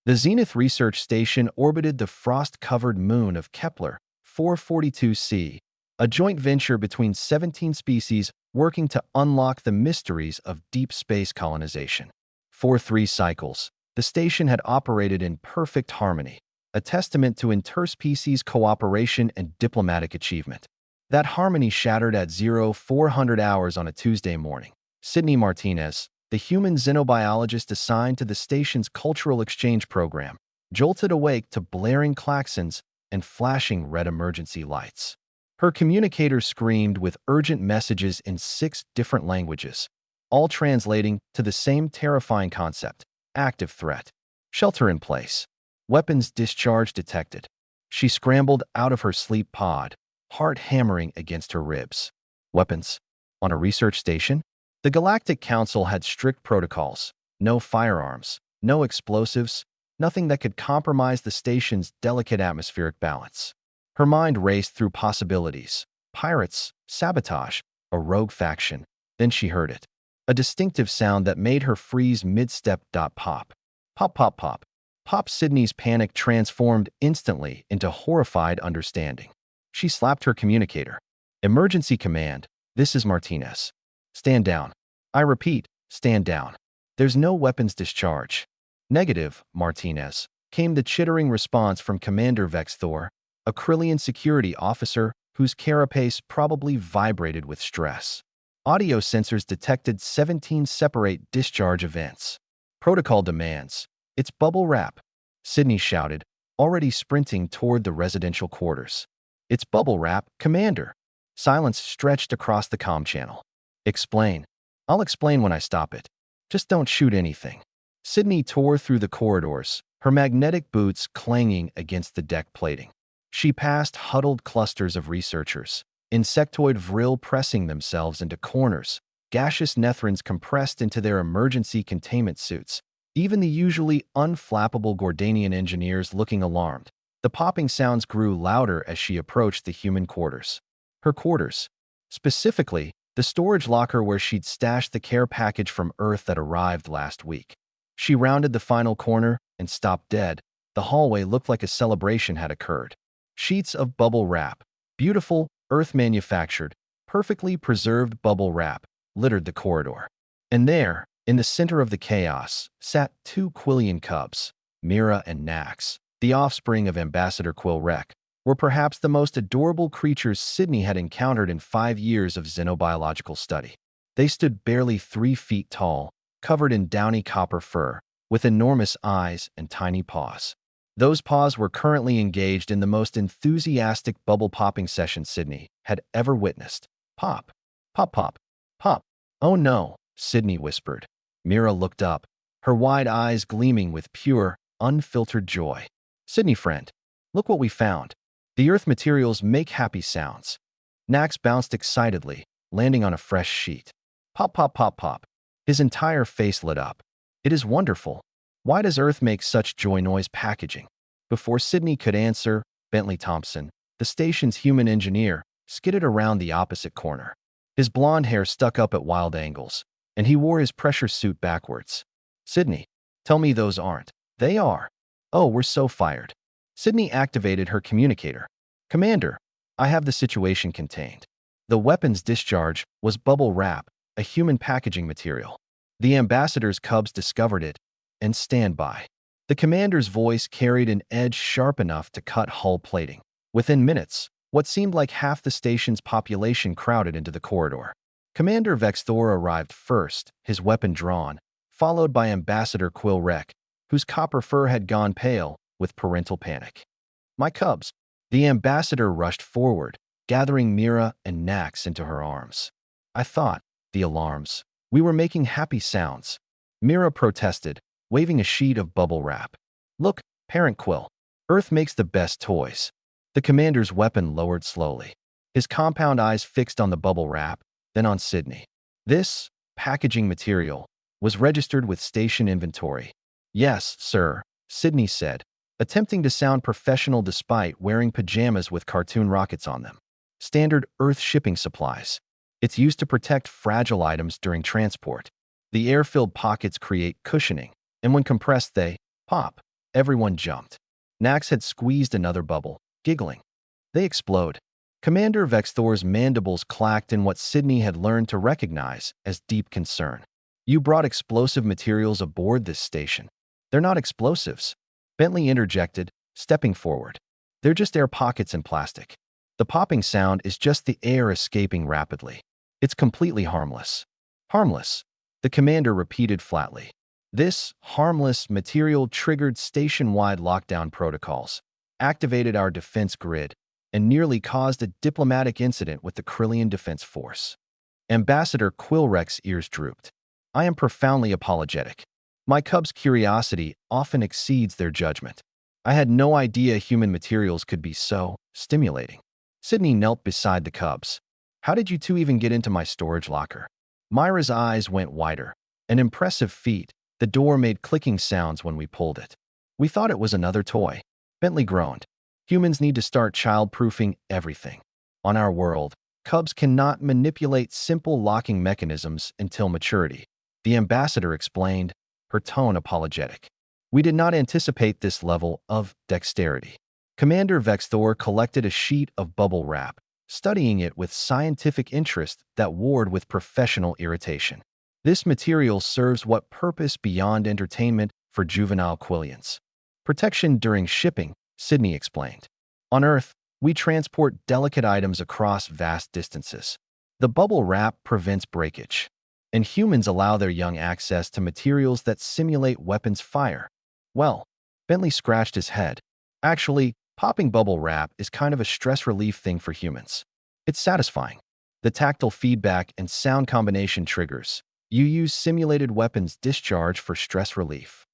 The Zenith Research Station orbited the frost-covered moon of Kepler 442c, a joint venture between 17 species working to unlock the mysteries of deep space colonization. For 3 cycles, the station had operated in perfect harmony, a testament to interspecies cooperation and diplomatic achievement. That harmony shattered at 0400 hours on a Tuesday morning. Sydney Martinez, the human xenobiologist assigned to the station's cultural exchange program, jolted awake to blaring klaxons and flashing red emergency lights. Her communicator screamed with urgent messages in 6 different languages, all translating to the same terrifying concept: active threat. Shelter in place. Weapons discharge detected. She scrambled out of her sleep pod, heart hammering against her ribs. Weapons? On a research station? The Galactic Council had strict protocols: no firearms, no explosives, nothing that could compromise the station's delicate atmospheric balance. Her mind raced through possibilities: pirates, sabotage, a rogue faction. Then she heard it. A distinctive sound that made her freeze mid-step. Pop. Pop, pop, pop. Pop. Sydney's panic transformed instantly into horrified understanding. She slapped her communicator. Emergency command. This is Martinez. Stand down. I repeat, stand down. There's no weapons discharge. Negative, Martinez, came the chittering response from Commander Vexthor, a Krillian security officer whose carapace probably vibrated with stress. Audio sensors detected 17 separate discharge events. Protocol demands. It's bubble wrap, Sydney shouted, already sprinting toward the residential quarters. It's bubble wrap, Commander. Silence stretched across the comm channel. Explain. I'll explain when I stop it. Just don't shoot anything. Sydney tore through the corridors, her magnetic boots clanging against the deck plating. She passed huddled clusters of researchers, insectoid vril pressing themselves into corners, gaseous nethrons compressed into their emergency containment suits, even the usually unflappable Gordanian engineers looking alarmed. The popping sounds grew louder as she approached the human quarters. Her quarters. Specifically, the storage locker where she'd stashed the care package from Earth that arrived last week. She rounded the final corner and stopped dead. The hallway looked like a celebration had occurred. Sheets of bubble wrap, beautiful, Earth-manufactured, perfectly preserved bubble wrap, littered the corridor. And there, in the center of the chaos, sat 2 Quillian cubs. Mira and Nax, the offspring of Ambassador Quillrec, were perhaps the most adorable creatures Sydney had encountered in 5 years of xenobiological study. They stood barely 3 feet tall, covered in downy copper fur, with enormous eyes and tiny paws. Those paws were currently engaged in the most enthusiastic bubble-popping session Sydney had ever witnessed. Pop. Pop, pop, pop. Oh no, Sydney whispered. Mira looked up, her wide eyes gleaming with pure, unfiltered joy. Sydney, friend, look what we found. The Earth materials make happy sounds. Nax bounced excitedly, landing on a fresh sheet. Pop, pop, pop, pop. His entire face lit up. It is wonderful. Why does Earth make such joy noise packaging? Before Sydney could answer, Bentley Thompson, the station's human engineer, skidded around the opposite corner. His blonde hair stuck up at wild angles, and he wore his pressure suit backwards. Sydney, tell me those aren't. They are. Oh, we're so fired. Sydney activated her communicator. Commander, I have the situation contained. The weapons discharge was bubble wrap, a human packaging material. The ambassador's cubs discovered it, and stand by. The commander's voice carried an edge sharp enough to cut hull plating. Within minutes, what seemed like half the station's population crowded into the corridor. Commander Vexthor arrived first, his weapon drawn, followed by Ambassador Quillrec, whose copper fur had gone pale with parental panic. My cubs. The ambassador rushed forward, gathering Mira and Nax into her arms. I thought, the alarms. We were making happy sounds. Mira protested, waving a sheet of bubble wrap. Look, Parent Quill. Earth makes the best toys. The commander's weapon lowered slowly, his compound eyes fixed on the bubble wrap, then on Sydney. This packaging material was registered with station inventory. Yes, sir, Sydney said, attempting to sound professional despite wearing pajamas with cartoon rockets on them. Standard Earth shipping supplies. It's used to protect fragile items during transport. The air-filled pockets create cushioning, and when compressed they pop. Everyone jumped. Nax had squeezed another bubble, giggling. They explode. Commander Vexthor's mandibles clacked in what Sydney had learned to recognize as deep concern. You brought explosive materials aboard this station. They're not explosives. Bentley interjected, stepping forward. They're just air pockets in plastic. The popping sound is just the air escaping rapidly. It's completely harmless. Harmless, the commander repeated flatly. This harmless material triggered station-wide lockdown protocols, activated our defense grid, and nearly caused a diplomatic incident with the Krillian Defense Force. Ambassador Quillrex's ears drooped. I am profoundly apologetic. My cub's curiosity often exceeds their judgment. I had no idea human materials could be so stimulating. Sydney knelt beside the cubs. How did you two even get into my storage locker? Myra's eyes went wider. An impressive feat. The door made clicking sounds when we pulled it. We thought it was another toy. Bentley groaned. Humans need to start child-proofing everything. On our world, cubs cannot manipulate simple locking mechanisms until maturity. The ambassador explained, her tone apologetic. We did not anticipate this level of dexterity. Commander Vexthor collected a sheet of bubble wrap, studying it with scientific interest that warred with professional irritation. This material serves what purpose beyond entertainment for juvenile Quillians? Protection during shipping, Sydney explained. On Earth, we transport delicate items across vast distances. The bubble wrap prevents breakage, and humans allow their young access to materials that simulate weapons fire. Well, Bentley scratched his head. Actually, popping bubble wrap is kind of a stress relief thing for humans. It's satisfying. The tactile feedback and sound combination triggers. You use simulated weapons discharge for stress relief.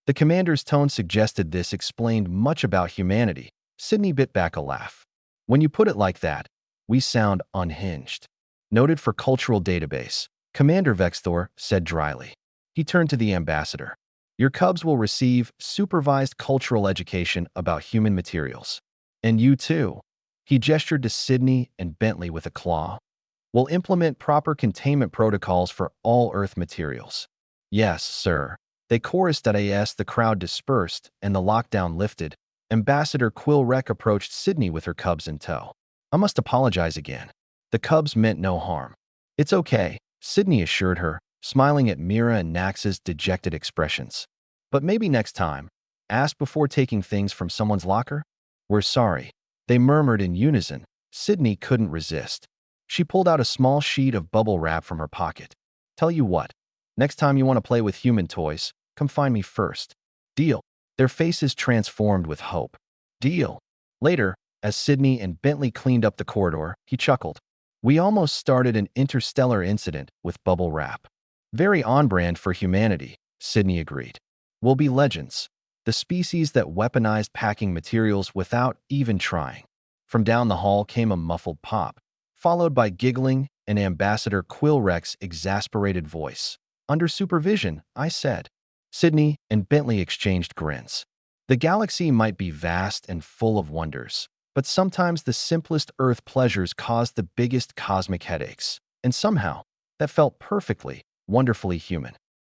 The commander's tone suggested this explained much about humanity. Sydney bit back a laugh. When you put it like that, we sound unhinged. Noted for cultural database, Commander Vexthor said dryly. He turned to the ambassador. Your cubs will receive supervised cultural education about human materials. And you too. He gestured to Sydney and Bentley with a claw. Will implement proper containment protocols for all Earth materials. Yes, sir. They chorused as the crowd dispersed and the lockdown lifted. Ambassador Quillrex approached Sydney with her cubs in tow. I must apologize again. The cubs meant no harm. It's okay, Sydney assured her, smiling at Mira and Nax's dejected expressions. But maybe next time, ask before taking things from someone's locker? We're sorry. They murmured in unison. Sydney couldn't resist. She pulled out a small sheet of bubble wrap from her pocket. Tell you what, next time you want to play with human toys, come find me first. Deal. Their faces transformed with hope. Deal. Later, as Sydney and Bentley cleaned up the corridor, he chuckled. We almost started an interstellar incident with bubble wrap. Very on-brand for humanity, Sydney agreed. We'll be legends. The species that weaponized packing materials without even trying. From down the hall came a muffled pop, followed by giggling and Ambassador Quillrex's exasperated voice. Under supervision, I said. Sydney and Bentley exchanged grins. The galaxy might be vast and full of wonders, but sometimes the simplest Earth pleasures cause the biggest cosmic headaches. And somehow, that felt perfectly, wonderfully human.